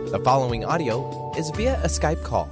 The following audio is via a Skype call.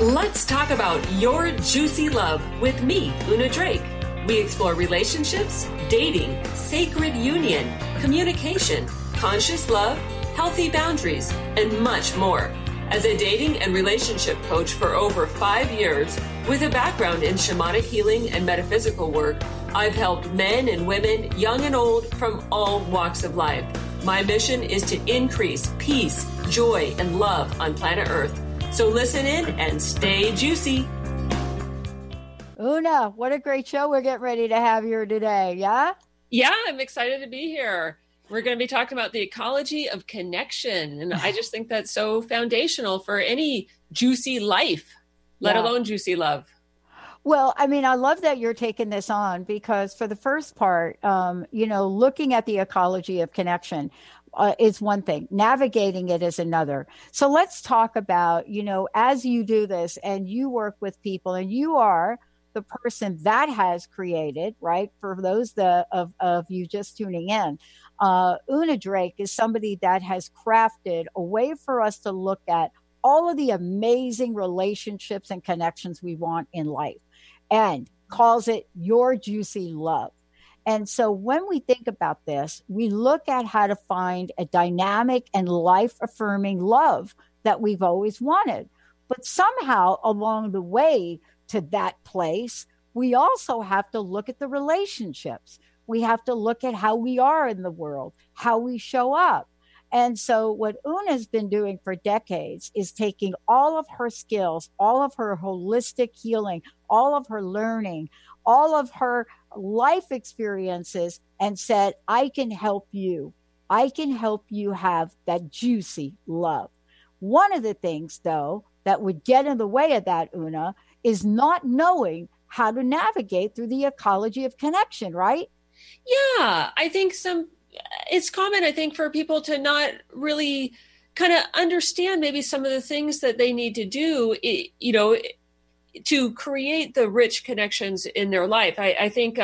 Let's talk about your juicy love with me, Una Drake. We explore relationships, dating, sacred union, communication, conscious love, healthy boundaries, and much more. As a dating and relationship coach for over 5 years, with a background in shamanic healing and metaphysical work, I've helped men and women, young and old, from all walks of life. My mission is to increase peace, joy, and love on planet Earth. So listen in and stay juicy. Una, what a great show we're getting ready to have here today, yeah? Yeah, I'm excited to be here. We're going to be talking about the ecology of connection. And I just think that's so foundational for any juicy life, let alone juicy love. Well, I mean, I love that you're taking this on because for the first part, looking at the ecology of connection is one thing. Navigating it is another. So let's talk about, as you do this and you work with people and you are the person that has created, right? For those of you just tuning in, Una Drake is somebody that has crafted a way for us to look at all of the amazing relationships and connections we want in life and calls it your juicy love. And so when we think about this, we look at how to find a dynamic and life-affirming love that we've always wanted. But somehow along the way to that place, we also have to look at the relationships. We have to look at how we are in the world, how we show up. And so what Una's been doing for decades is taking all of her skills, all of her holistic healing, all of her learning, all of her life experiences and said, I can help you. I can help you have that juicy love. One of the things, though, that would get in the way of that, Una, is not knowing how to navigate through the ecology of connection, right? Yeah, I think it's common, I think, for people to not really kind of understand maybe some of the things that they need to do, to create the rich connections in their life. I think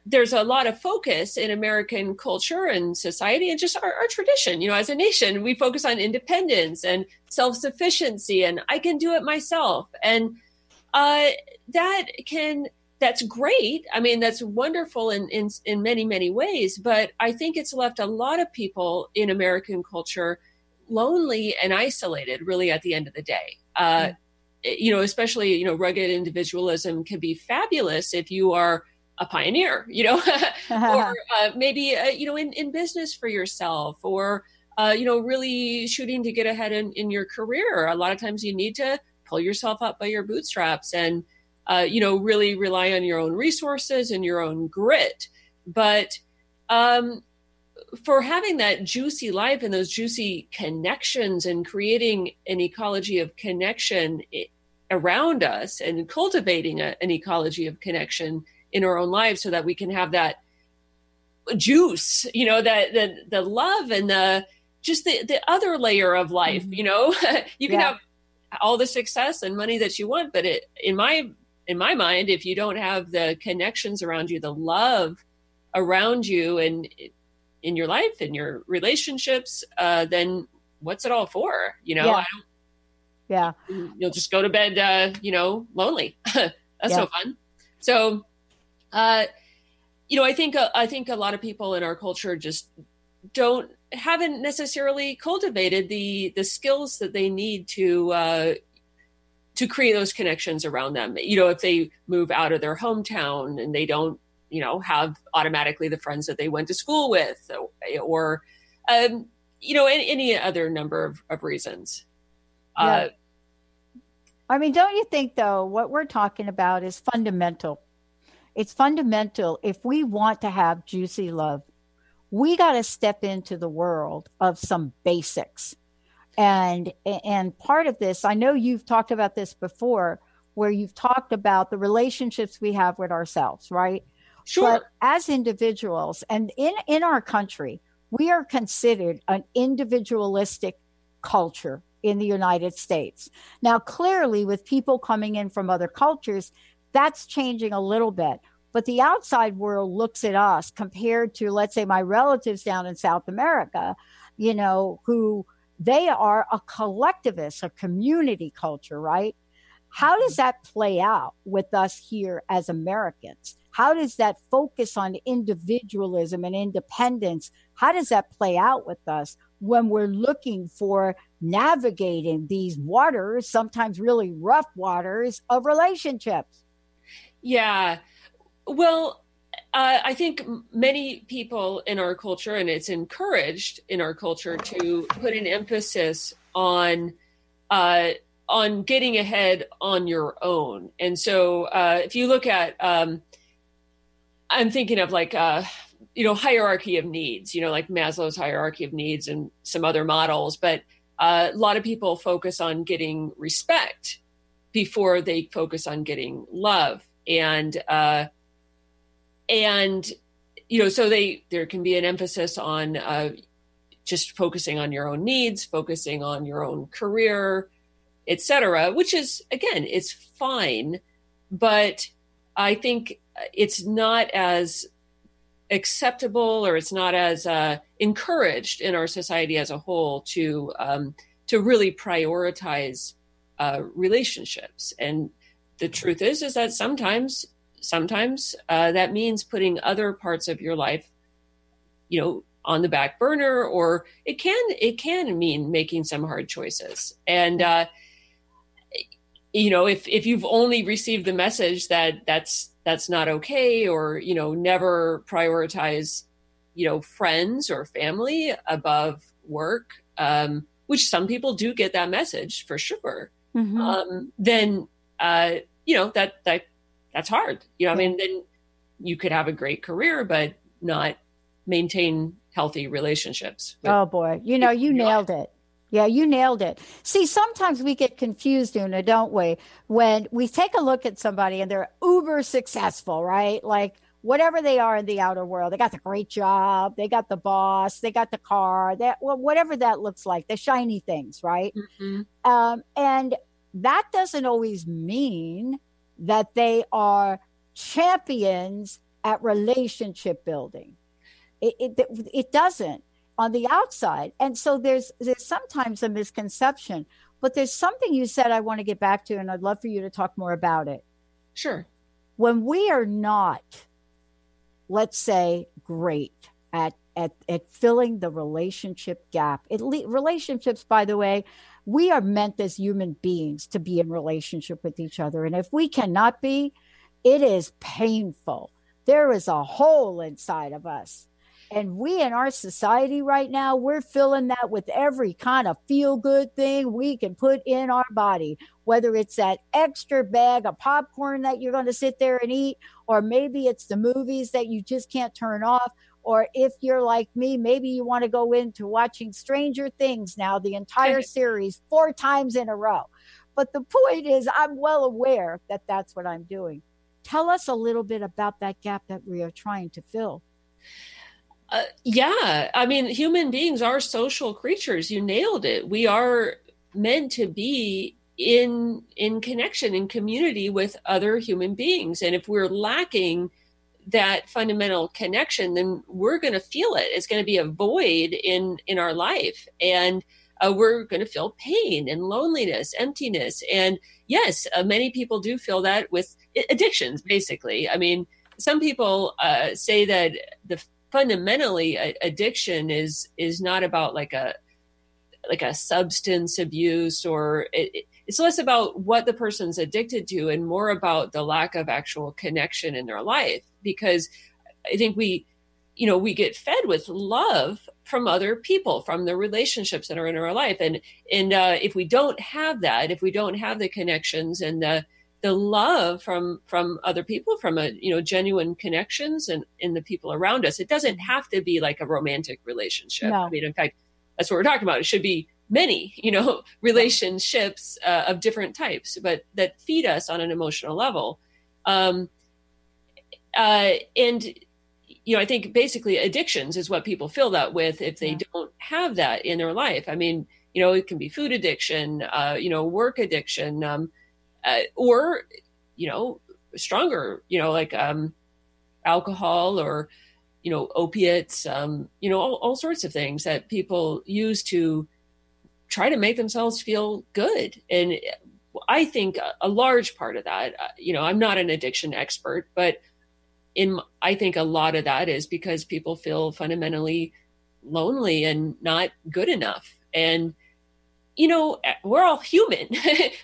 there's a lot of focus in American culture and society and just our tradition. As a nation, we focus on independence and self-sufficiency and I can do it myself. And that's great. I mean, that's wonderful in many, many ways. But I think it's left a lot of people in American culture lonely and isolated, really, at the end of the day. Especially, rugged individualism can be fabulous if you are a pioneer, or maybe, in business for yourself or, really shooting to get ahead in your career. A lot of times you need to pull yourself up by your bootstraps and, really rely on your own resources and your own grit. But for having that juicy life and those juicy connections and creating an ecology of connection around us and cultivating an ecology of connection in our own lives so that we can have that juice, that the love and the other layer of life, you can have all the success and money that you want, but in my mind, if you don't have the connections around you, the love around you and in your life and your relationships, then what's it all for? You'll just go to bed, lonely. That's no fun. So, I think a lot of people in our culture just haven't necessarily cultivated the skills that they need to create those connections around them. If they move out of their hometown and they don't, have automatically the friends that they went to school with or any other number of reasons. Yeah. I mean, don't you think, though, what we're talking about is fundamental? It's fundamental. If we want to have juicy love, we got to step into the world of some basics. And part of this, I know you've talked about this before, where you've talked about the relationships we have with ourselves, right? Sure. But as individuals, and in our country, we are considered an individualistic culture in the United States. Now, clearly, with people coming in from other cultures, that's changing a little bit. But the outside world looks at us compared to, let's say, my relatives down in South America, who They are a collectivist, a community culture, right? How does that play out with us here as Americans? How does that focus on individualism and independence? How does that play out with us when we're looking for navigating these waters, sometimes really rough waters of relationships? Yeah. Well, I think many people in our culture, and it's encouraged in our culture, to put an emphasis on getting ahead on your own. And so if you look at, I'm thinking of like, hierarchy of needs, like Maslow's hierarchy of needs and some other models. But a lot of people focus on getting respect before they focus on getting love. And so there can be an emphasis on just focusing on your own needs, focusing on your own career, etc., which is, again, it's fine, but I think it's not as acceptable, or it's not as encouraged in our society as a whole to really prioritize relationships. And the truth is that sometimes that means putting other parts of your life, on the back burner, or it can mean making some hard choices. And if you've only received the message that that's not okay, or never prioritize friends or family above work, which some people do get that message for sure. Mm-hmm. Then that's hard. I mean, then you could have a great career but not maintain healthy relationships. Oh boy, you nailed it. Yeah, you nailed it. See, sometimes we get confused, Una, don't we? When we take a look at somebody and they're uber successful, right? Like whatever they are in the outer world, they got the great job, they got the boss, they got the car, whatever that looks like, the shiny things, right? Mm-hmm. And that doesn't always mean that they are champions at relationship building. It doesn't on the outside. And so there's sometimes a misconception, but there's something you said I want to get back to, and I'd love for you to talk more about it. Sure. When we are not, let's say, great at filling the relationship gap, relationships, by the way, we are meant as human beings to be in relationship with each other. And if we cannot be, it is painful. There is a hole inside of us. And we in our society right now, we're filling that with every kind of feel-good thing we can put in our body, whether it's that extra bag of popcorn that you're going to sit there and eat, or maybe it's the movies that you just can't turn off. Or if you're like me, maybe you want to go into watching Stranger Things now, the entire series 4 times in a row. But the point is, I'm well aware that that's what I'm doing. Tell us a little bit about that gap that we are trying to fill. Yeah, I mean, human beings are social creatures. You nailed it. We are meant to be in connection, in community with other human beings. And if we're lacking that fundamental connection, then we're going to feel it. It's going to be a void in our life. And we're going to feel pain and loneliness, emptiness. And yes, many people do feel that with addictions, basically. I mean, some people say that fundamentally addiction is not about like a substance abuse, or it's less about what the person's addicted to and more about the lack of actual connection in their life. Because I think we get fed with love from other people, from the relationships that are in our life. And if we don't have that, if we don't have the connections and the love from other people, from genuine connections and in the people around us, it doesn't have to be like a romantic relationship. No. I mean, in fact, that's what we're talking about. It should be many, relationships of different types, but that feed us on an emotional level. And I think basically addictions is what people fill that with if they don't have that in their life. I mean, it can be food addiction, work addiction, or, stronger, like alcohol or, opiates, all sorts of things that people use to try to make themselves feel good. And I think a large part of that, I'm not an addiction expert, but I think a lot of that is because people feel fundamentally lonely and not good enough. And, we're all human.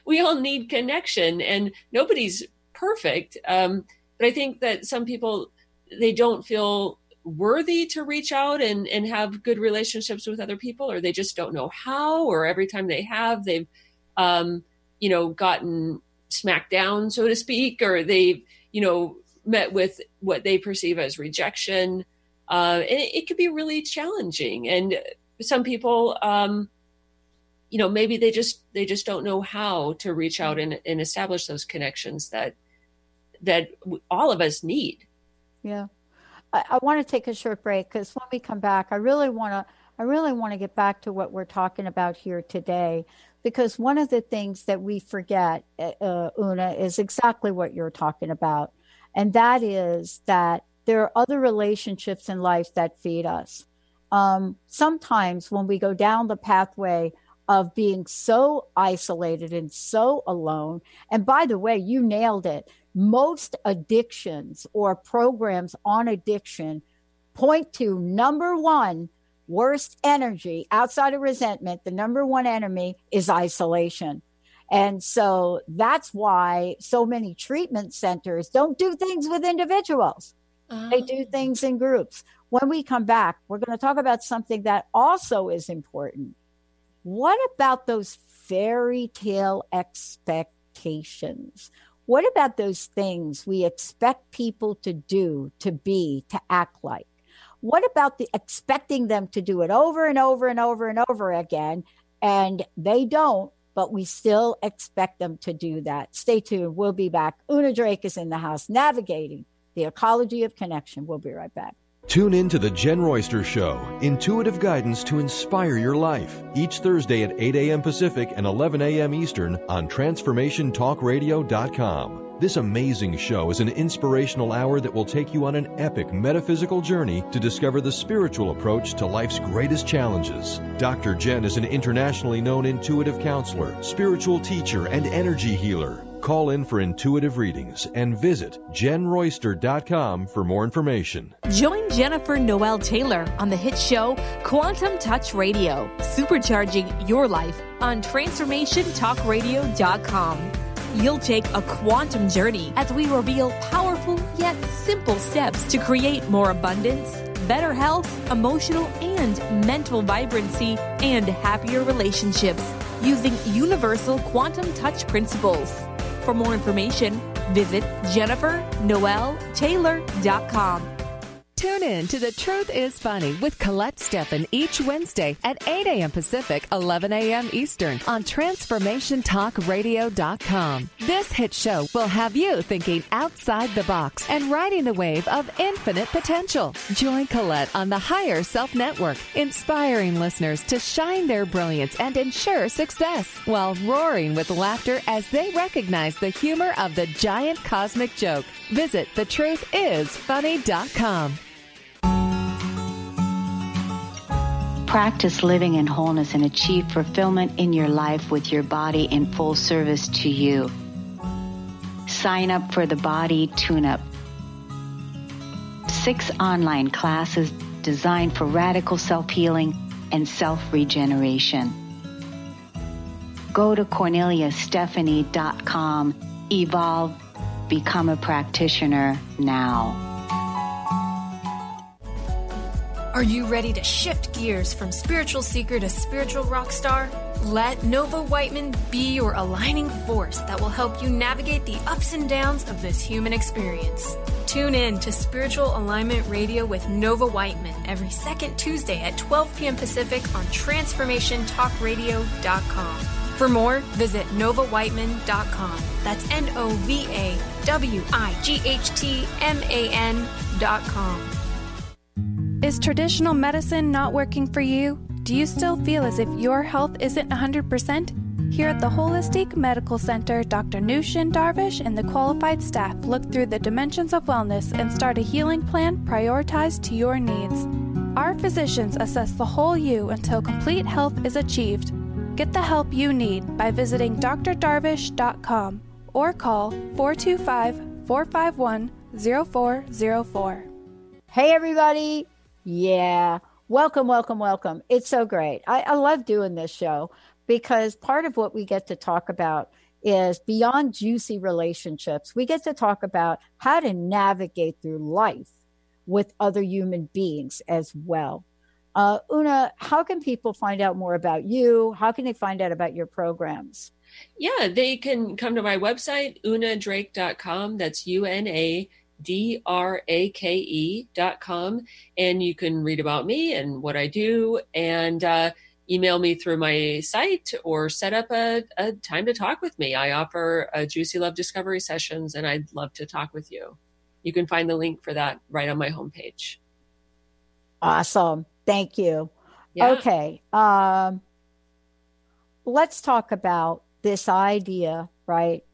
We all need connection, and nobody's perfect. But I think that some people, they don't feel worthy to reach out and have good relationships with other people, or they just don't know how, or every time they have, they've, gotten smacked down, so to speak, or they've, met with what they perceive as rejection. And it could be really challenging. And some people, maybe they just don't know how to reach out and establish those connections that all of us need. Yeah. I want to take a short break, because when we come back, I really want to get back to what we're talking about here today, because one of the things that we forget, Una, is exactly what you're talking about. And that is that there are other relationships in life that feed us. Sometimes when we go down the pathway of being so isolated and so alone, and by the way, you nailed it. Most addictions or programs on addiction point to number one worst energy outside of resentment. The number one enemy is isolation. And so that's why so many treatment centers don't do things with individuals. They do things in groups. When we come back, we're going to talk about something that also is important. What about those fairy tale expectations? What about those things we expect people to do, to be, to act like? What about the expecting them to do it over and over and over and over again, and they don't, but we still expect them to do that? Stay tuned. We'll be back. Una Drake is in the house, navigating the ecology of connection. We'll be right back. Tune in to the Jen Royster Show, intuitive guidance to inspire your life, each Thursday at 8 a.m. Pacific and 11 a.m. Eastern on TransformationTalkRadio.com. This amazing show is an inspirational hour that will take you on an epic metaphysical journey to discover the spiritual approach to life's greatest challenges. Dr. Jen is an internationally known intuitive counselor, spiritual teacher, and energy healer. Call in for intuitive readings and visit JenRoyster.com for more information. Join Jennifer Noel Taylor on the hit show Quantum Touch Radio, supercharging your life on TransformationTalkRadio.com. You'll take a quantum journey as we reveal powerful yet simple steps to create more abundance, better health, emotional and mental vibrancy, and happier relationships using universal quantum touch principles. For more information, visit JenniferNoelTaylor.com. Tune in to The Truth is Funny with Colette Steffen each Wednesday at 8 a.m. Pacific, 11 a.m. Eastern on TransformationTalkRadio.com. This hit show will have you thinking outside the box and riding the wave of infinite potential. Join Colette on the Higher Self Network, inspiring listeners to shine their brilliance and ensure success while roaring with laughter as they recognize the humor of the giant cosmic joke. Visit thetruthисfunny.com. Practice living in wholeness and achieve fulfillment in your life with your body in full service to you. Sign up for the Body Tune-Up. 6 online classes designed for radical self-healing and self-regeneration. Go to CorneliaStephanie.com. Evolve. Become a practitioner now. Are you ready to shift gears from spiritual seeker to spiritual rock star? Let Nova Whiteman be your aligning force that will help you navigate the ups and downs of this human experience. Tune in to Spiritual Alignment Radio with Nova Whiteman every second Tuesday at 12 p.m. Pacific on TransformationTalkRadio.com. For more, visit NovaWhiteman.com. That's NovaWightman.com. Is traditional medicine not working for you? Do you still feel as if your health isn't 100%? Here at the Holistic Medical Center, Dr. Nushin Darvish and the qualified staff look through the dimensions of wellness and start a healing plan prioritized to your needs. Our physicians assess the whole you until complete health is achieved. Get the help you need by visiting drdarvish.com or call 425-451-0404. Hey, everybody. Yeah. Welcome, welcome, welcome. It's so great. I love doing this show because part of what we get to talk about is beyond juicy relationships. We get to talk about how to navigate through life with other human beings as well. Una, how can people find out more about you? How can they find out about your programs? Yeah, they can come to my website, unadrake.com. That's UNADRAKE.com. And you can read about me and what I do, and email me through my site or set up a time to talk with me. I offer Juicy Love Discovery sessions, and I'd love to talk with you. You can find the link for that right on my homepage. Awesome. Thank you. Yeah. Okay. Let's talk about this idea, right,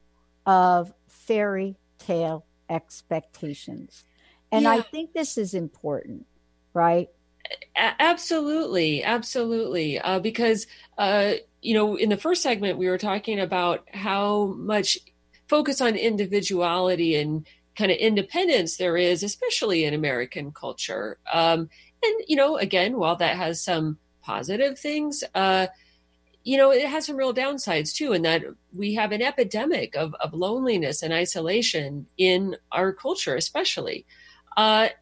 of fairy tale expectations. And Yeah. I think this is important, right? Absolutely. Absolutely. Because, in the first segment, we were talking about how much focus on individuality and kind of independence there is, especially in American culture. And, again, while that has some positive things, it has some real downsides too, in that we have an epidemic of loneliness and isolation in our culture, especially. And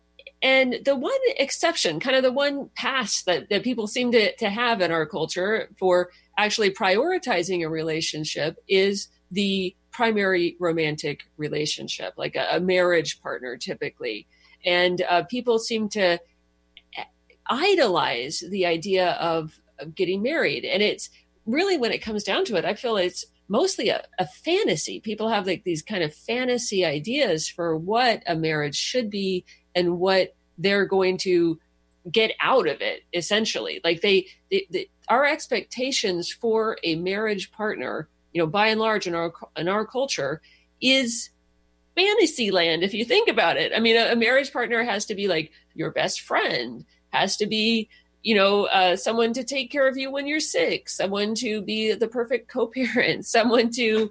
the one exception, kind of the one pass that people seem to have in our culture for actually prioritizing a relationship is the primary romantic relationship, like a marriage partner typically. And people seem to idolize the idea of getting married. And it's really, when it comes down to it, I feel it's mostly a fantasy. People have like these kind of fantasy ideas for what a marriage should be and what they're going to get out of it, essentially. Like our expectations for a marriage partner, by and large in our culture, is fantasy land, if you think about it. I mean, a marriage partner has to be like your best friend, has to be someone to take care of you when you're sick, someone to be the perfect co-parent, someone to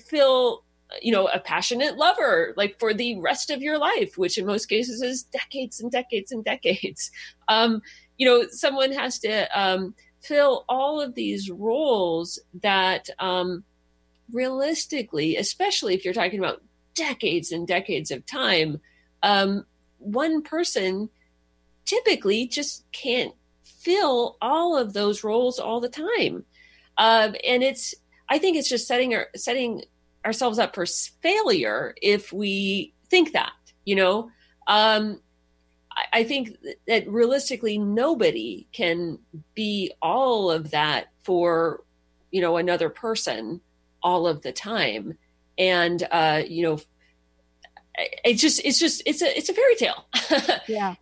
feel, a passionate lover, like for the rest of your life, which in most cases is decades and decades and decades. Someone has to fill all of these roles that realistically, especially if you're talking about decades and decades of time, one person typically just can't fill all of those roles all the time. And I think it's just setting ourselves up for failure if we think that, I think that realistically nobody can be all of that for, another person all of the time. And, it's a fairy tale. Yeah.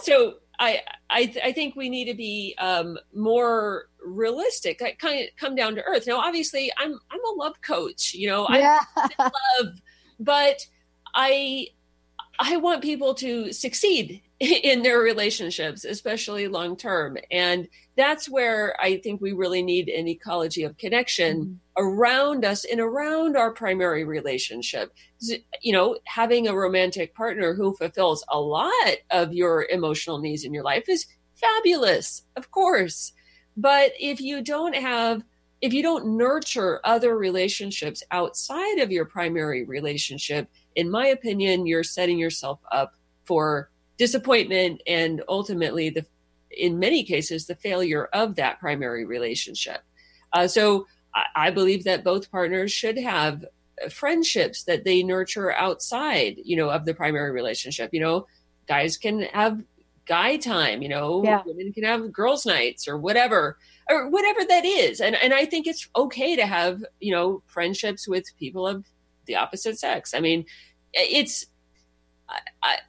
So I think we need to be more realistic, like kind of come down to earth. Now, obviously, I'm a love coach. I love, but I want people to succeed in their relationships, especially long term, and that's where I think we really need an ecology of connection around us and around our primary relationship. Having a romantic partner who fulfills a lot of your emotional needs in your life is fabulous, of course. But if you don't nurture other relationships outside of your primary relationship, in my opinion, you're setting yourself up for disappointment and ultimately, in many cases, the failure of that primary relationship. So I believe that both partners should have friendships that they nurture outside, of the primary relationship. Guys can have guy time, women can have girls' nights or whatever that is. And I think it's okay to have, friendships with people of the opposite sex. I mean,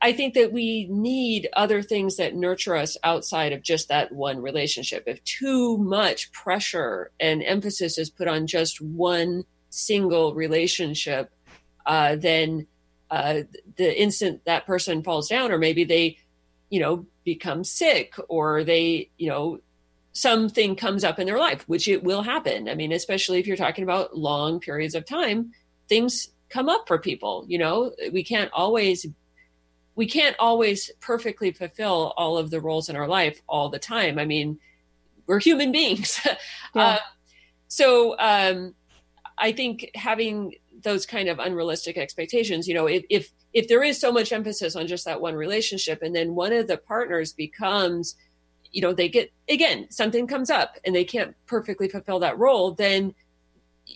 I think that we need other things that nurture us outside of just that one relationship. If too much pressure and emphasis is put on just one single relationship, then the instant that person falls down, or maybe they, become sick, or they, something comes up in their life, which it will happen. I mean, especially if you're talking about long periods of time, things come up for people. We can't always perfectly fulfill all of the roles in our life all the time. I mean, we're human beings. Yeah. So I think having those kind of unrealistic expectations, if there is so much emphasis on just that one relationship, and then one of the partners becomes, they get, again, something comes up and they can't perfectly fulfill that role, then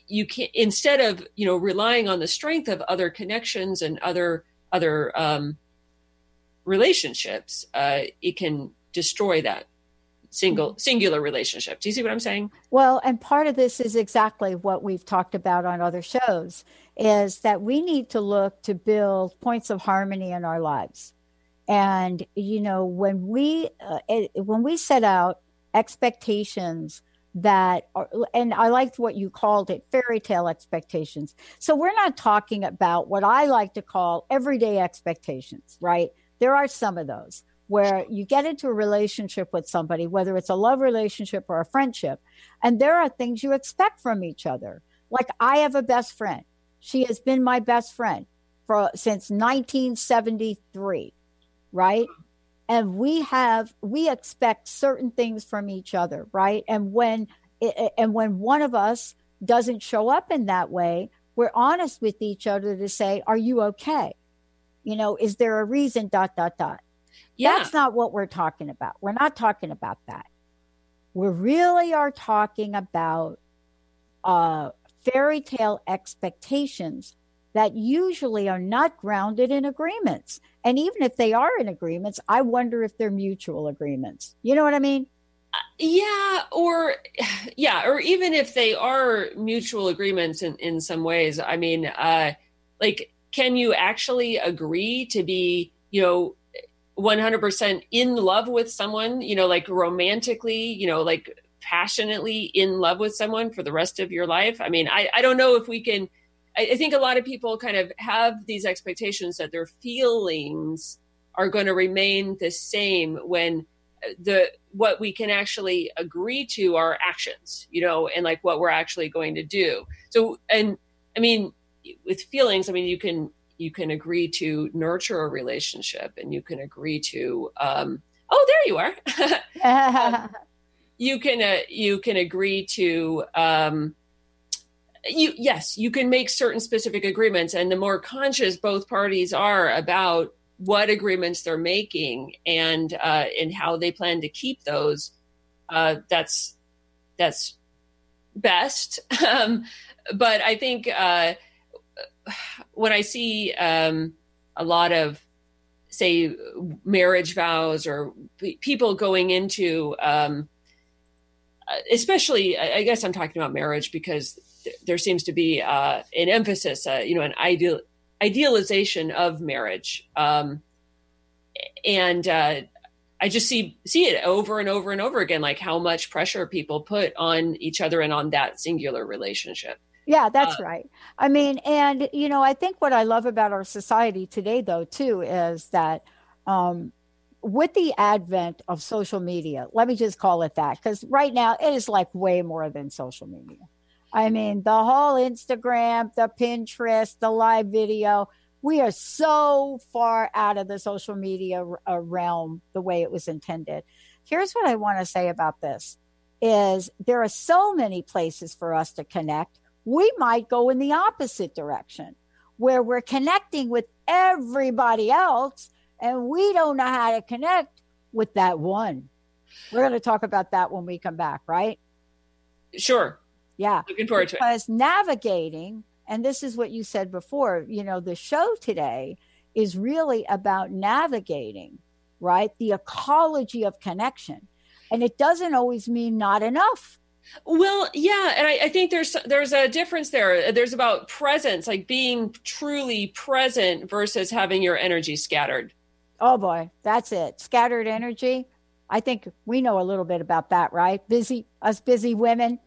you can, instead of, relying on the strength of other connections and other relationships, it can destroy that singular relationship. Do you see what I'm saying? Well, and part of this is exactly what we've talked about on other shows, is that we need to look to build points of harmony in our lives. And, when we set out expectations that are, and I liked what you called it, fairy tale expectations. So we're not talking about what I like to call everyday expectations, right? There are some of those where you get into a relationship with somebody, whether it's a love relationship or a friendship, and there are things you expect from each other. Like, I have a best friend. She has been my best friend since 1973, right? And we expect certain things from each other, right? And when one of us doesn't show up in that way, we're honest with each other to say, are you okay? Is there a reason, ... Yeah. That's not what we're talking about. We're not talking about that. We really are talking about fairy tale expectations that usually are not grounded in agreements. And even if they are in agreements, I wonder if they're mutual agreements. You know what I mean? Or even if they are mutual agreements in some ways, I mean, can you actually agree to be, 100% in love with someone, romantically, passionately in love with someone for the rest of your life? I mean, I don't know if we can. I think a lot of people kind of have these expectations that their feelings are going to remain the same when what we can actually agree to are actions, and like what we're actually going to do. So, and I mean, with feelings, I mean, you can agree to nurture a relationship, and you can agree to, there you are. You can agree to, you can make certain specific agreements, and the more conscious both parties are about what agreements they're making and how they plan to keep those, that's best. But I think, when I see a lot of, say, marriage vows or people going into, especially, I guess I'm talking about marriage because there seems to be an emphasis, an idealization of marriage. And I just see it over and over and over again, like how much pressure people put on each other and on that singular relationship. Yeah, that's right. I mean, and, I think what I love about our society today, though, too, is that with the advent of social media, let me just call it that, because right now it is like way more than social media. I mean, the whole Instagram, the Pinterest, the live video, we are so far out of the social media realm the way it was intended. Here's what I want to say about this is there are so many places for us to connect. We might go in the opposite direction where we're connecting with everybody else and we don't know how to connect with that one. We're going to talk about that when we come back, right? Sure. Yeah. Looking forward to it. Because navigating, and this is what you said before, the show today is really about navigating, right? The ecology of connection. And it doesn't always mean not enough. Well, yeah. And I think there's a difference there. There's about presence, like being truly present versus having your energy scattered. Oh boy, that's it. Scattered energy. I think we know a little bit about that, right? Busy women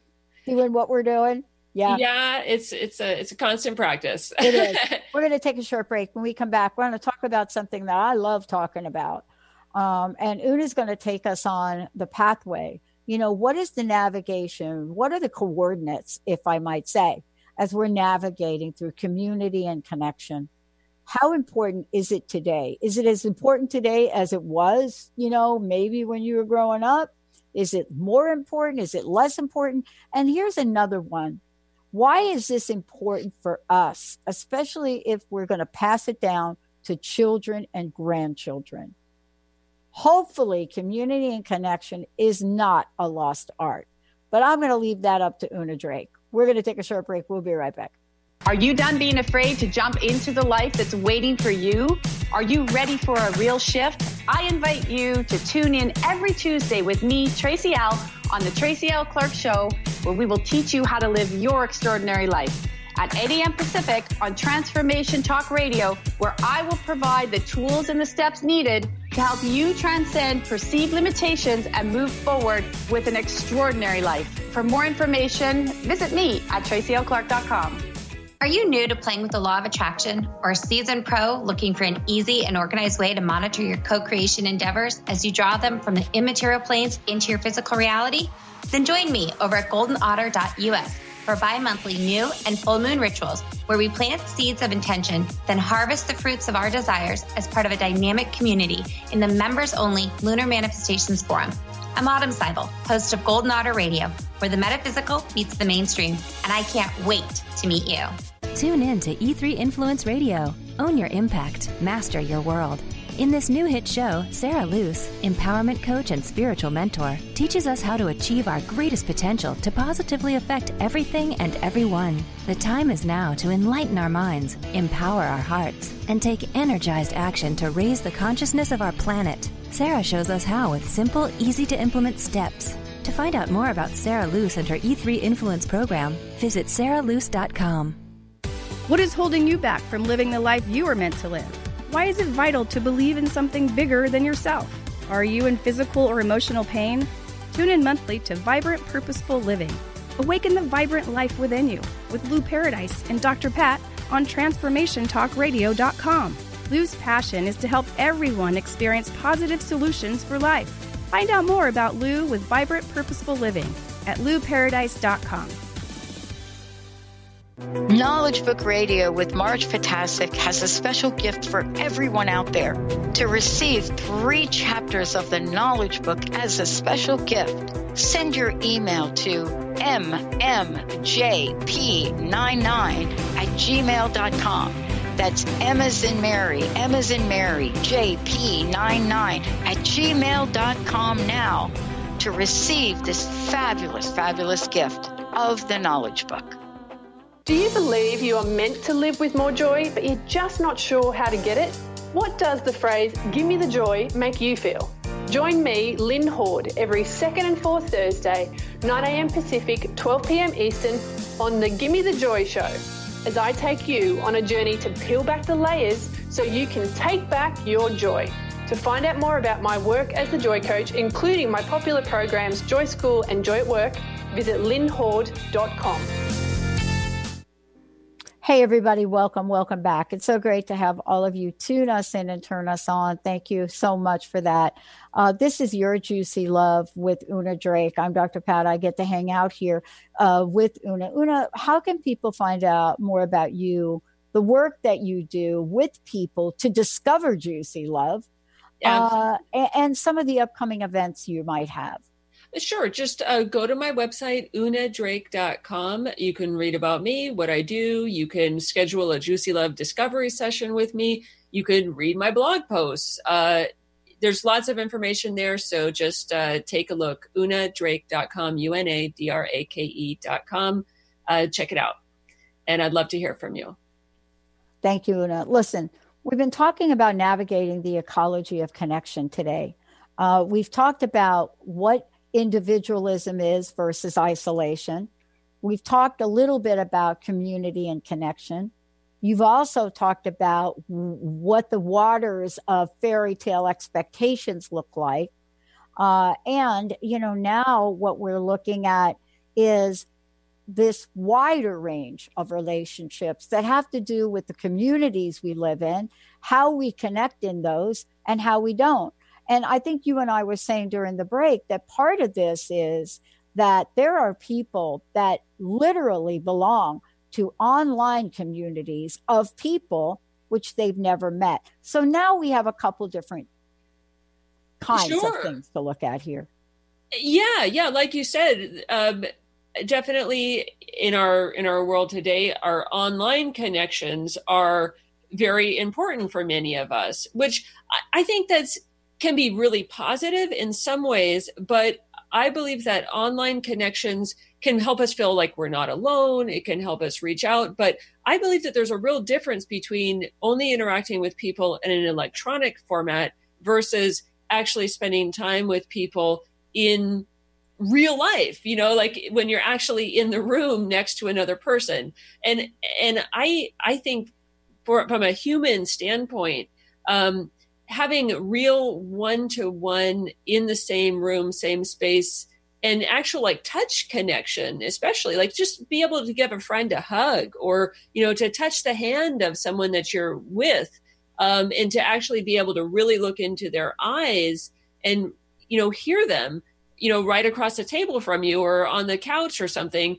doing what we're doing. Yeah. Yeah. It's a constant practice. It is. We're going to take a short break. When we come back, we're going to talk about something that I love talking about. And Una's going to take us on the pathway, what is the navigation? What are the coordinates, if I might say, as we're navigating through community and connection? How important is it today? Is it as important today as it was, maybe when you were growing up? Is it more important? Is it less important? And here's another one. Why is this important for us, especially if we're going to pass it down to children and grandchildren? Hopefully, community and connection is not a lost art. But I'm going to leave that up to Una Drake. We're going to take a short break. We'll be right back. Are you done being afraid to jump into the life that's waiting for you? Are you ready for a real shift? I invite you to tune in every Tuesday with me, Tracy L., on the Tracy L. Clark Show, where we will teach you how to live your extraordinary life. At 8 a.m. Pacific on Transformation Talk Radio, where I will provide the tools and the steps needed to help you transcend perceived limitations and move forward with an extraordinary life. For more information, visit me at tracylclark.com. Are you new to playing with the law of attraction or a seasoned pro looking for an easy and organized way to monitor your co-creation endeavors as you draw them from the immaterial planes into your physical reality? Then join me over at goldenotter.us for bi-monthly new and full moon rituals where we plant seeds of intention, then harvest the fruits of our desires as part of a dynamic community in the members-only Lunar Manifestations Forum. I'm Autumn Seibel, host of Golden Otter Radio, where the metaphysical meets the mainstream, and I can't wait to meet you. Tune in to E3 Influence Radio. Own your impact. Master your world. In this new hit show, Sarah Luce, empowerment coach and spiritual mentor, teaches us how to achieve our greatest potential to positively affect everything and everyone. The time is now to enlighten our minds, empower our hearts, and take energized action to raise the consciousness of our planet. Sarah shows us how with simple, easy-to-implement steps. To find out more about Sarah Luce and her E3 Influence program, visit sarahluce.com. What is holding you back from living the life you are meant to live? Why is it vital to believe in something bigger than yourself? Are you in physical or emotional pain? Tune in monthly to Vibrant Purposeful Living. Awaken the vibrant life within you with Lou Paradise and Dr. Pat on TransformationTalkRadio.com. Lou's passion is to help everyone experience positive solutions for life. Find out more about Lou with Vibrant Purposeful Living at LouParadise.com. Knowledge Book Radio with Marge Potasic has a special gift for everyone out there. To receive 3 chapters of the Knowledge Book as a special gift, send your email to mmjp99@gmail.com. That's M as in Mary, JP99@gmail.com now to receive this fabulous, fabulous gift of the Knowledge Book. Do you believe you are meant to live with more joy, but you're just not sure how to get it? What does the phrase, "give me the joy," make you feel? Join me, Lynn Horde, every second and fourth Thursday, 9 a.m. Pacific, 12 p.m. Eastern, on the Gimme the Joy Show, as I take you on a journey to peel back the layers so you can take back your joy. To find out more about my work as the Joy Coach, including my popular programs Joy School and Joy at Work, visit lynnhorde.com. Hey, everybody. Welcome back. It's so great to have all of you tune us in and turn us on. Thank you so much for that. This is Your Juicy Love with Una Drake. I'm Dr. Pat. I get to hang out here with Una. Una, how can people find out more about you, the work that you do with people to discover Juicy Love, and some of the upcoming events you might have? Sure. Just go to my website, unadrake.com. You can read about me, what I do. You can schedule a Juicy Love discovery session with me. You can read my blog posts. There's lots of information there. So just take a look, unadrake.com, unadrake.com. Check it out. And I'd love to hear from you. Thank you, Una. Listen, we've been talking about navigating the ecology of connection today. We've talked about what individualism is versus isolation. We've talked a little bit about community and connection. You've also talked about what the waters of fairy tale expectations look like. And, now what we're looking at is this wider range of relationships that have to do with the communities we live in, how we connect in those, and how we don't. And I think you and I were saying during the break that part of this is that there are people that literally belong to online communities of people which they've never met. So now we have a couple different kinds of things to look at here. Yeah. Like you said, definitely in our world today, our online connections are very important for many of us, which I think can be really positive in some ways, but I believe that online connections can help us feel like we're not alone. It can help us reach out. But I believe that there's a real difference between only interacting with people in an electronic format versus actually spending time with people in real life, like when you're actually in the room next to another person. And I think from a human standpoint, having real one-to-one in the same room, same space, and actual like touch connection, especially like just be able to give a friend a hug or, to touch the hand of someone that you're with, and to actually be able to really look into their eyes and, hear them, right across the table from you or on the couch or something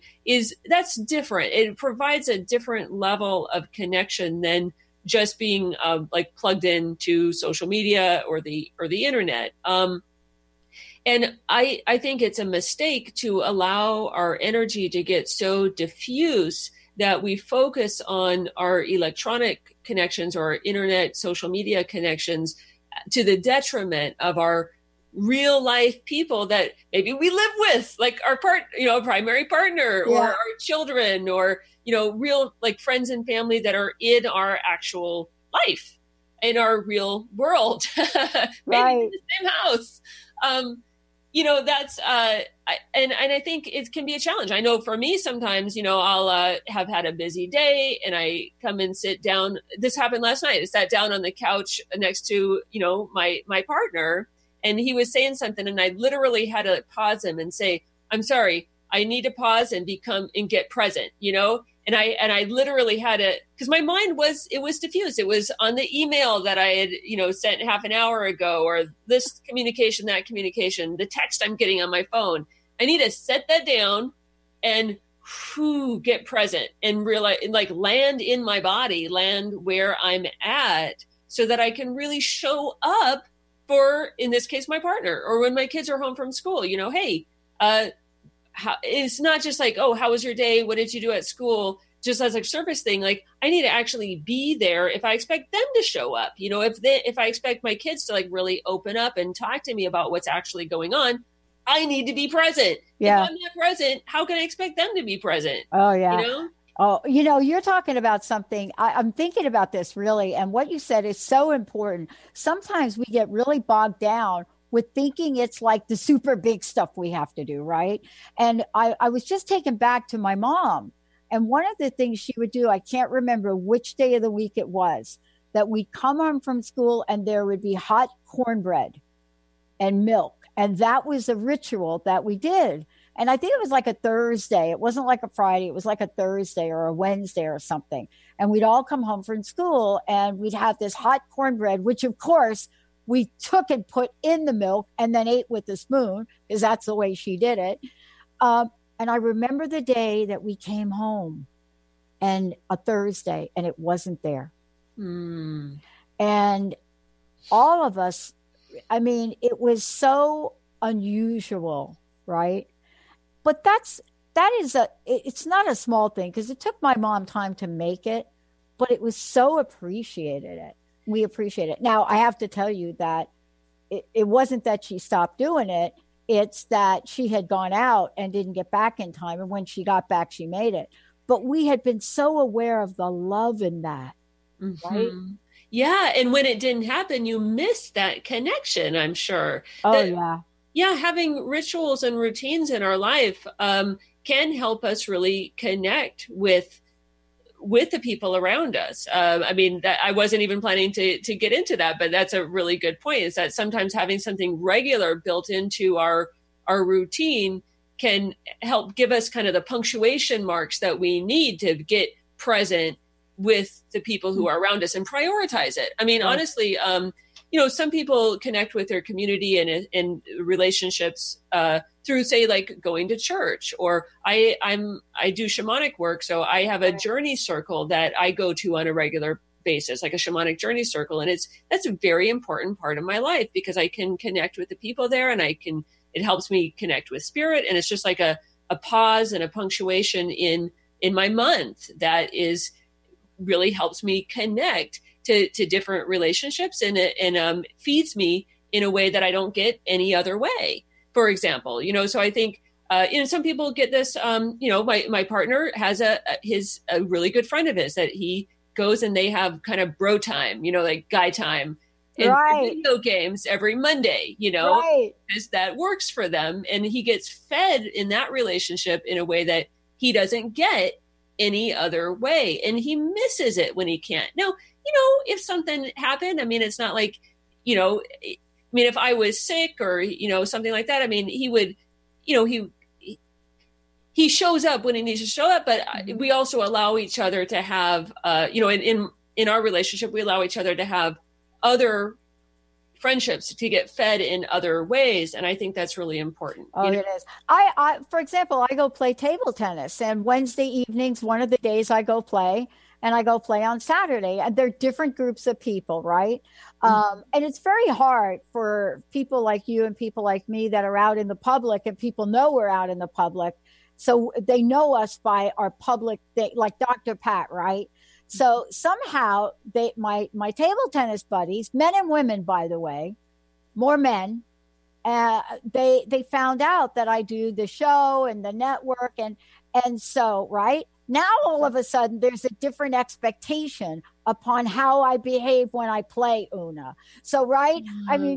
that's different. It provides a different level of connection than just being like plugged into social media or the internet. And I think it's a mistake to allow our energy to get so diffuse that we focus on our electronic connections or our internet social media connections to the detriment of our real life people that maybe we live with, like our primary partner or our children or, real like friends and family that are in our actual life, in our real world, maybe in the same house. That's, and I think it can be a challenge. I know for me, sometimes, I'll have had a busy day and I come and sit down. This happened last night. I sat down on the couch next to, my partner, and he was saying something and I literally had to pause him and say, I'm sorry, I need to pause and get present, And I literally had to, because my mind was diffused. It was on the email that I had, sent half an hour ago, or this communication, that communication, the text I'm getting on my phone. I need to set that down and get present and realize, like land in my body, land where I'm at so that I can really show up for, in this case, my partner, or when my kids are home from school, hey, it's not just like, oh, how was your day? What did you do at school? Just as a service thing, like I need to actually be there if I expect them to show up. If I expect my kids to like really open up and talk to me about what's actually going on, I need to be present. Yeah. If I'm not present, how can I expect them to be present? Oh, yeah. Oh, you're talking about something. I'm thinking about this really. And what you said is so important. Sometimes we get really bogged down with thinking it's like the super big stuff we have to do, right? And I was just taken back to my mom. And one of the things she would do, I can't remember which day of the week it was, that we'd come home from school and there would be hot cornbread and milk. And that was a ritual that we did. And I think it was like a Thursday. It wasn't like a Friday. It was like a Thursday or a Wednesday or something. And we'd all come home from school and we'd have this hot cornbread, which of course we took and put in the milk and then ate with a spoon because that's the way she did it. And I remember the day that we came home and a Thursday and it wasn't there. And all of us, I mean, it was so unusual, right? But it's not a small thing because it took my mom time to make it, but it was so appreciated. We appreciate it. Now, I have to tell you that it wasn't that she stopped doing it. It's that she had gone out and didn't get back in time. And when she got back, she made it. But we had been so aware of the love in that, right? Yeah. And when it didn't happen, you missed that connection, I'm sure. Yeah, having rituals and routines in our life can help us really connect with the people around us. I mean, I wasn't even planning to get into that, but that's a really good point, is that sometimes having something regular built into our routine can help give us kind of the punctuation marks that we need to get present with the people who are around us and prioritize it. I mean, honestly, some people connect with their community and relationships through, say, like going to church, or I do shamanic work. So I have a journey circle that I go to on a regular basis, like a shamanic journey circle. And that's a very important part of my life, because I can connect with the people there, and it helps me connect with spirit. And it's just like a pause and a punctuation in my month that really helps me connect to different relationships, and feeds me in a way that I don't get any other way. For example, so I think, some people get this, my partner has a really good friend of his that he goes and they have kind of bro time, like guy time in video games every Monday, because that works for them. And he gets fed in that relationship in a way that he doesn't get any other way. And he misses it when he can't. Now, if something happened, it's not like, if I was sick or, something like that, he would, he shows up when he needs to show up, but we also allow each other to have, in our relationship, we allow each other to have other friendships, to get fed in other ways. And I think that's really important. Oh, it is. I, for example, I go play table tennis, and Wednesday evenings, one of the days I go play, and I go play on Saturday, and they're different groups of people, right? And it's very hard for people like you and people like me that are out in the public, and people know we're out in the public. So they know us by our public, like Dr. Pat, right? So somehow my table tennis buddies, men and women, by the way, more men, they found out that I do the show and the network. And so, right now, all of a sudden, there's a different expectation upon how I behave when I play Una. So, right.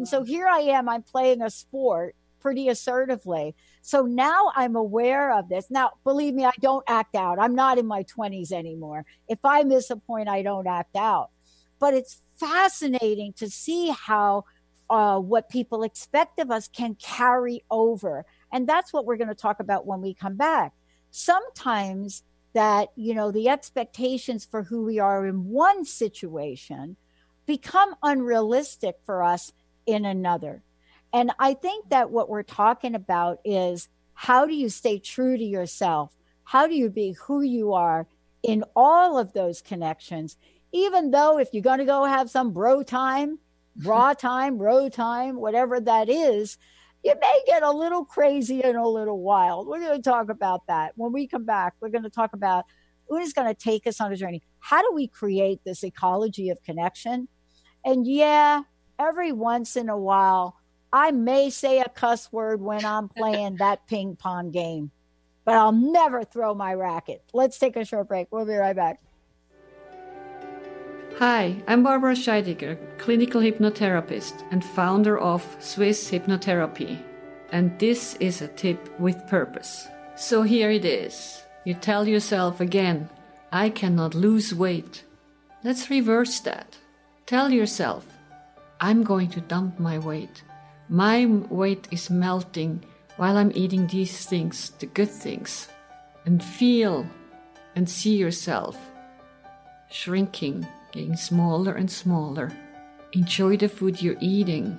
So here I am, I'm playing a sport pretty assertively. So now I'm aware of this. Now, believe me, I don't act out. I'm not in my 20s anymore. If I miss a point, I don't act out. But it's fascinating to see how what people expect of us can carry over. And that's what we're going to talk about when we come back. Sometimes that, the expectations for who we are in one situation become unrealistic for us in another. And I think that what we're talking about is, how do you stay true to yourself? How do you be who you are in all of those connections? Even though if you're going to go have some bro time, raw time, whatever that is, you may get a little crazy and a little wild. We're going to talk about that. When we come back, we're going to talk about Una's going to take us on a journey. How do we create this ecology of connection? And every once in a while, I may say a cuss word when I'm playing that ping pong game, but I'll never throw my racket. Let's take a short break. We'll be right back. Hi, I'm Barbara Scheidegger, clinical hypnotherapist and founder of Swiss Hypnotherapy. And this is a tip with purpose. So here it is. You tell yourself again, I cannot lose weight. Let's reverse that. Tell yourself, I'm going to dump my weight. My weight is melting while I'm eating these things, the good things. And feel and see yourself shrinking, getting smaller and smaller. Enjoy the food you're eating.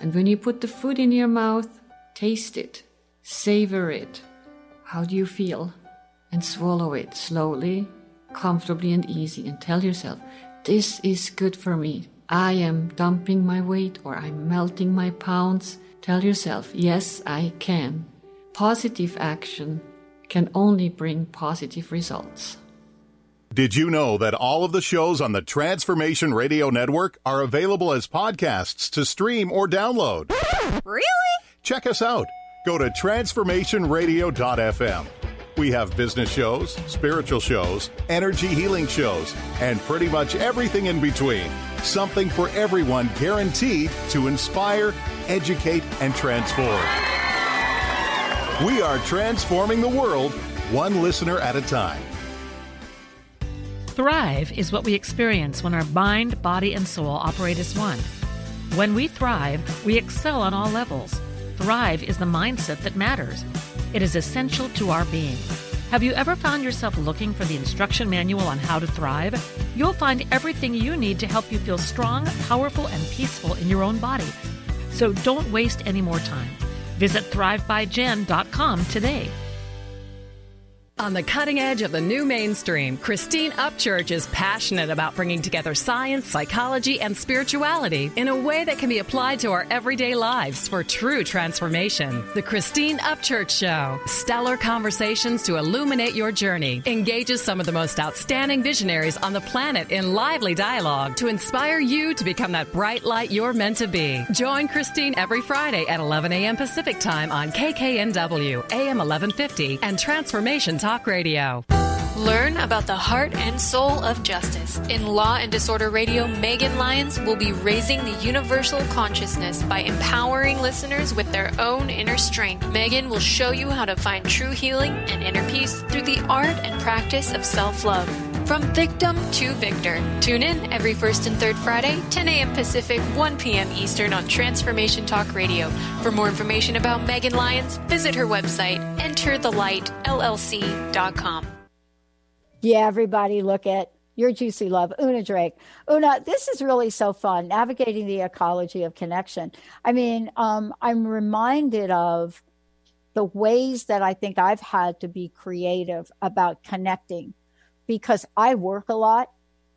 And when you put the food in your mouth, taste it, savor it. How do you feel? And swallow it slowly, comfortably and easy. And tell yourself, this is good for me. I am dumping my weight, or I'm melting my pounds. Tell yourself, yes, I can. Positive action can only bring positive results. Did you know that all of the shows on the Transformation Radio Network are available as podcasts to stream or download? Really? Check us out. Go to transformationradio.fm. We have business shows, spiritual shows, energy healing shows, and pretty much everything in between. Something for everyone, guaranteed to inspire, educate, and transform. We are transforming the world, one listener at a time. Thrive is what we experience when our mind, body, and soul operate as one. When we thrive, we excel on all levels. Thrive is the mindset that matters. It is essential to our being. Have you ever found yourself looking for the instruction manual on how to thrive? You'll find everything you need to help you feel strong, powerful, and peaceful in your own body. So don't waste any more time. Visit thrivebyjen.com today. On the cutting edge of the new mainstream, Christine Upchurch is passionate about bringing together science, psychology, and spirituality in a way that can be applied to our everyday lives for true transformation. The Christine Upchurch Show, stellar conversations to illuminate your journey, engages some of the most outstanding visionaries on the planet in lively dialogue to inspire you to become that bright light you're meant to be. Join Christine every Friday at 11 a.m. Pacific Time on KKNW, AM 1150, and Transformation Talk Radio. Learn about the heart and soul of justice. In Law and Disorder Radio, Megan Lyons will be raising the universal consciousness by empowering listeners with their own inner strength. Megan will show you how to find true healing and inner peace through the art and practice of self-love. From victim to victor. Tune in every first and third Friday, 10 a.m. Pacific, 1 p.m. Eastern on Transformation Talk Radio. For more information about Megan Lyons, visit her website, enterthelightllc.com. Yeah, everybody look at your juicy love, Una Drake. Una, this is really so fun, navigating the ecology of connection. I mean, I'm reminded of the ways that I think I've had to be creative about connecting, because I work a lot.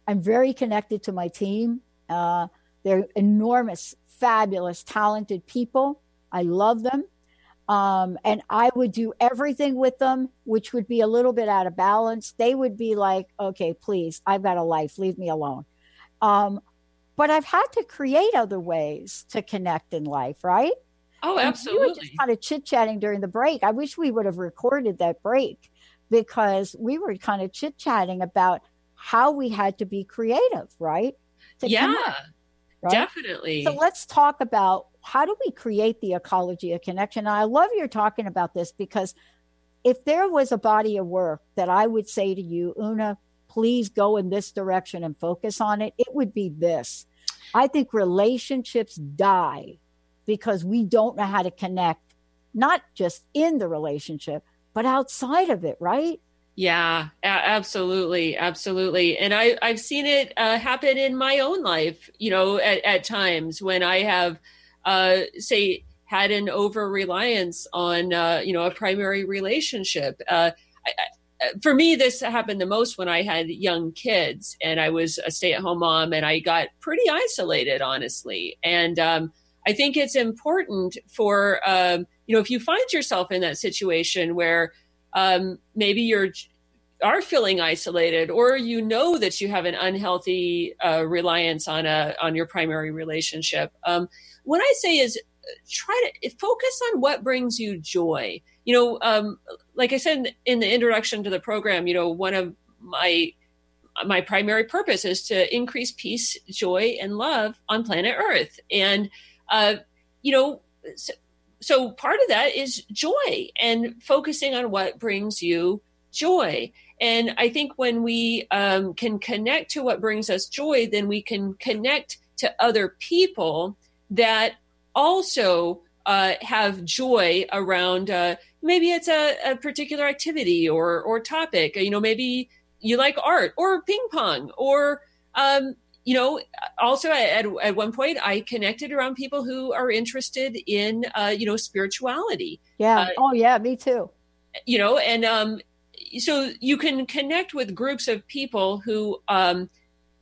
I'm very connected to my team. They're enormous, fabulous, talented people. I love them. And I would do everything with them, which would be a little bit out of balance. They would be like, okay, please, I've got a life, leave me alone. But I've had to create other ways to connect in life, right? Oh, absolutely. We were just kind of chit-chatting during the break. I wish we would have recorded that break, because we were kind of chit-chatting about how we had to be creative, right? To connect, right? Definitely. So let's talk about, how do we create the ecology of connection? And I love you're talking about this, because if there was a body of work that I would say to you, Una, please go in this direction and focus on it, it would be this. I think relationships die because we don't know how to connect, not just in the relationship, but outside of it, right? Yeah, absolutely. Absolutely. And I've seen it happen in my own life, at times when I have, say, had an over-reliance on, a primary relationship. For me, this happened the most when I had young kids and I was a stay-at-home mom, and I got pretty isolated, honestly. And I think it's important for, if you find yourself in that situation where maybe you are feeling isolated, or that you have an unhealthy reliance on your primary relationship. What I say is try to focus on what brings you joy. Like I said in the introduction to the program, one of my primary purpose is to increase peace, joy, and love on planet Earth. And, so part of that is joy and focusing on what brings you joy. And I think when we can connect to what brings us joy, then we can connect to other people that also have joy around, maybe it's a particular activity or topic. Maybe you like art or ping pong, or, also at one point I connected around people who are interested in, spirituality. Yeah. Oh yeah, me too. So you can connect with groups of people who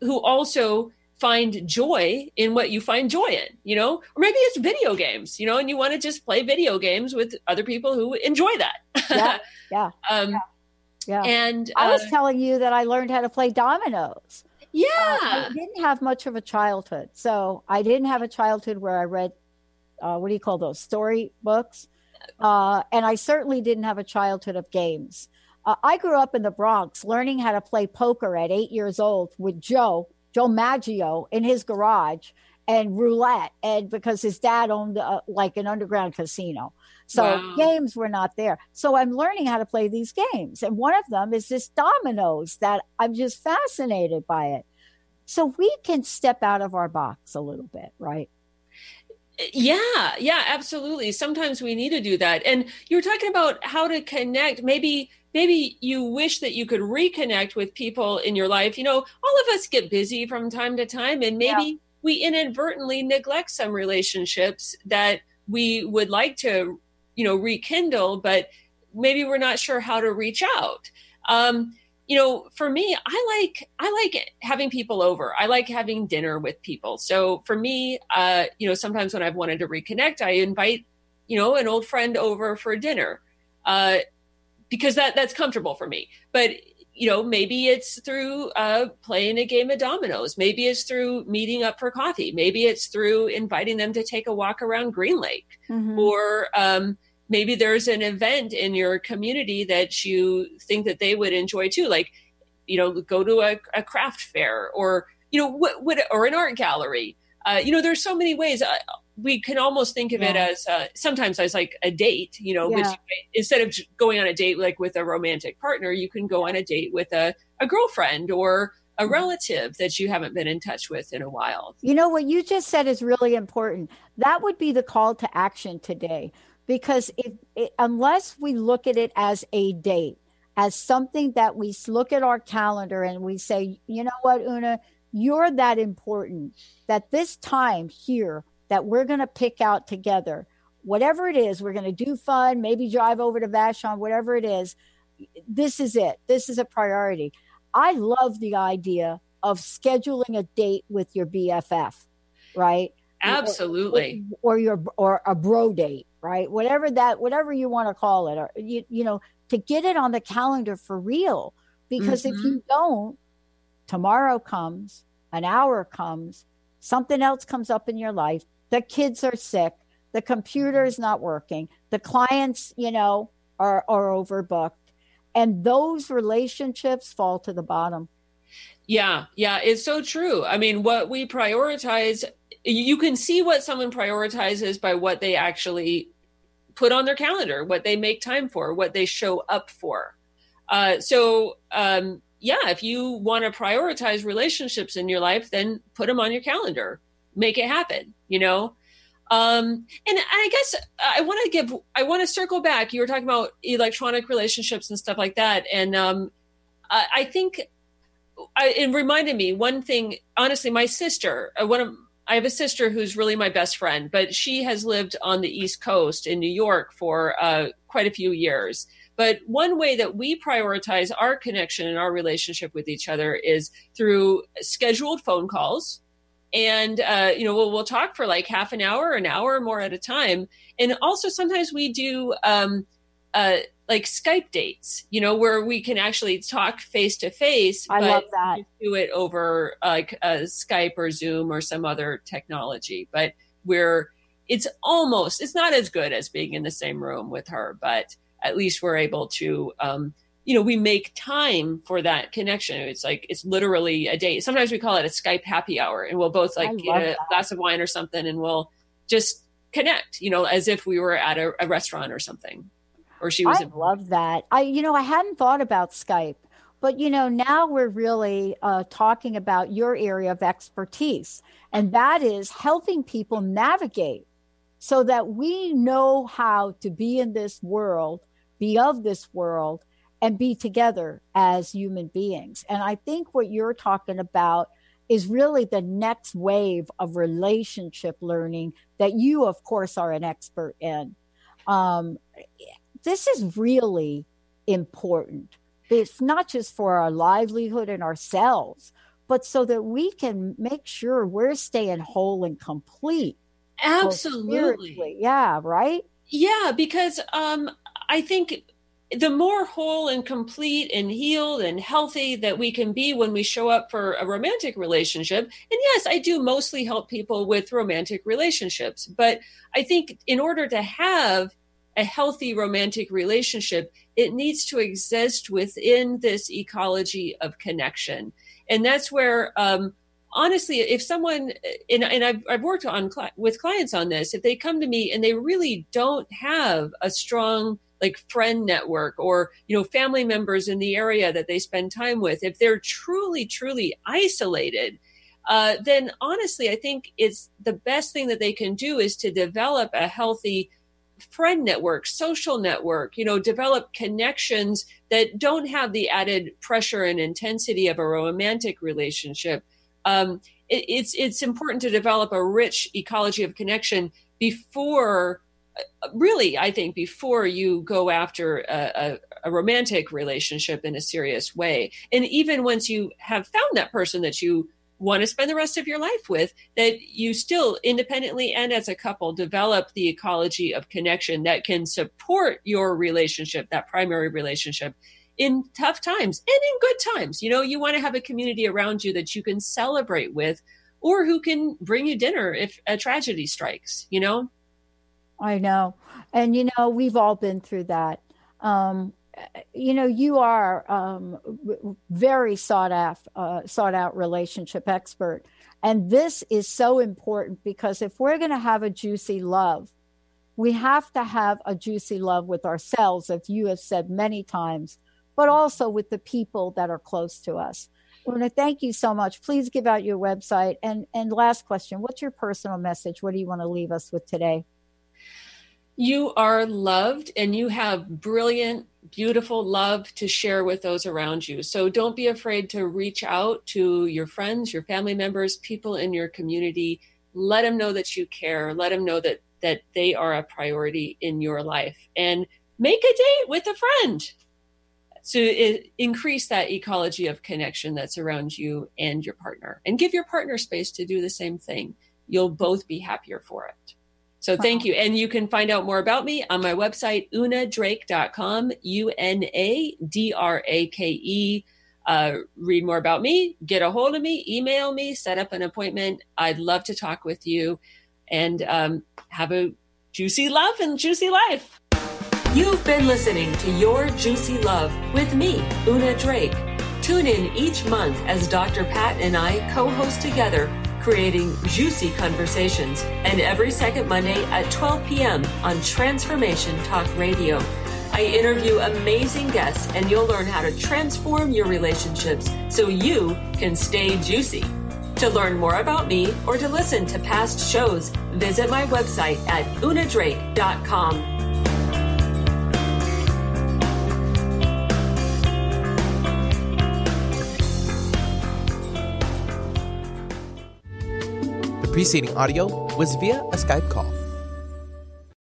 also find joy in what you find joy in, or maybe it's video games, and you want to just play video games with other people who enjoy that. Yeah. Yeah. And I was telling you that I learned how to play dominoes. Yeah. I didn't have much of a childhood. So I didn't have a childhood where I read, what do you call those, story books? And I certainly didn't have a childhood of games. I grew up in the Bronx learning how to play poker at 8 years old with Joe Maggio in his garage, and roulette, and because his dad owned like an underground casino. So games were not there. So I'm learning how to play these games. And one of them is this dominoes that I'm just fascinated by it. So we can step out of our box a little bit, right? Yeah, absolutely. Sometimes we need to do that. And you were talking about how to connect. Maybe maybe you wish that you could reconnect with people in your life. All of us get busy from time to time, and maybe we inadvertently neglect some relationships that we would like to, rekindle, but maybe we're not sure how to reach out. For me, I like having people over. I like having dinner with people. So for me, sometimes when I've wanted to reconnect, I invite, an old friend over for dinner, because that's comfortable for me. But, maybe it's through playing a game of dominoes. Maybe it's through meeting up for coffee. Maybe it's through inviting them to take a walk around Green Lake, or maybe there's an event in your community that you think that they would enjoy too. Like, go to a craft fair, or, or an art gallery. There's so many ways. We can almost think of it as sometimes as like a date, which instead of going on a date like with a romantic partner, you can go on a date with a girlfriend or a relative that you haven't been in touch with in a while. What you just said is really important. That would be the call to action today, because unless we look at it as a date, as something that we look at our calendar and we say, you know what, Una, you're that important that this time here that we're going to pick out together, whatever it is, we're going to do fun, maybe drive over to Vashon, whatever it is. This is it. This is a priority. I love the idea of scheduling a date with your BFF, right? Absolutely. Or a bro date, right? Whatever you want to call it, or, to get it on the calendar for real. Because if you don't, tomorrow comes, an hour comes, something else comes up in your life. The kids are sick. The computer is not working. The clients, are overbooked. And those relationships fall to the bottom. Yeah, it's so true. I mean, what we prioritize, you can see what someone prioritizes by what they actually put on their calendar, what they make time for, what they show up for. If you want to prioritize relationships in your life, then put them on your calendar, make it happen, And I guess I want to circle back. You were talking about electronic relationships and stuff like that. And I think it reminded me one thing, honestly, my sister, I have a sister who's really my best friend, but she has lived on the East Coast in New York for quite a few years. But one way that we prioritize our connection and our relationship with each other is through scheduled phone calls. And, we'll talk for like half an hour or more at a time. And also sometimes we do like Skype dates, where we can actually talk face to face. I love that. Do it over like Skype or Zoom or some other technology. But it's not as good as being in the same room with her, but at least we're able to, we make time for that connection. It's literally a date. Sometimes we call it a Skype happy hour, and we'll both get a glass of wine or something, and we'll just connect, as if we were at a restaurant or something. Or she was. I love that. I hadn't thought about Skype, but now we're really talking about your area of expertise, and that is helping people navigate so that we know how to be in this world, be of this world, and be together as human beings. And I think what you're talking about is really the next wave of relationship learning that you, of course, are an expert in. This is really important. It's not just for our livelihood and ourselves, but so that we can make sure we're staying whole and complete. Absolutely. Yeah, right? Yeah, because I think the more whole and complete and healed and healthy that we can be when we show up for a romantic relationship. And yes, I do mostly help people with romantic relationships, but I think in order to have a healthy romantic relationship, it needs to exist within this ecology of connection. And that's where, honestly, if someone, and I've worked with clients on this, if they come to me and they really don't have a strong friend network or, family members in the area that they spend time with, if they're truly, truly isolated, then honestly, I think it's the best thing that they can do is to develop a healthy friend network, social network, develop connections that don't have the added pressure and intensity of a romantic relationship. It's important to develop a rich ecology of connection before you go after a romantic relationship in a serious way. And even once you have found that person that you want to spend the rest of your life with, that you still independently and as a couple develop the ecology of connection that can support your relationship, that primary relationship, in tough times and in good times. You want to have a community around you that you can celebrate with, or who can bring you dinner if a tragedy strikes, I know. And, we've all been through that. You are very sought out relationship expert. And this is so important, because if we're going to have a juicy love, we have to have a juicy love with ourselves, as you have said many times, but also with the people that are close to us. I want to thank you so much. Please give out your website. And last question, what's your personal message? What do you want to leave us with today? You are loved, and you have brilliant, beautiful love to share with those around you. So don't be afraid to reach out to your friends, your family members, people in your community. Let them know that you care. Let them know that they are a priority in your life. And make a date with a friend. So increase that ecology of connection that's around you and your partner. And give your partner space to do the same thing. You'll both be happier for it. So thank you. And you can find out more about me on my website, unadrake.com, UNADRAKE. Read more about me, get a hold of me, email me, set up an appointment. I'd love to talk with you, and have a juicy love and juicy life. You've been listening to Your Juicy Love with me, Una Drake. Tune in each month as Dr. Pat and I co-host together, creating juicy conversations, and every second Monday at 12 p.m. on Transformation Talk Radio. I interview amazing guests, and you'll learn how to transform your relationships so you can stay juicy. To learn more about me or to listen to past shows, visit my website at unadrake.com. The preceding audio was via a Skype call.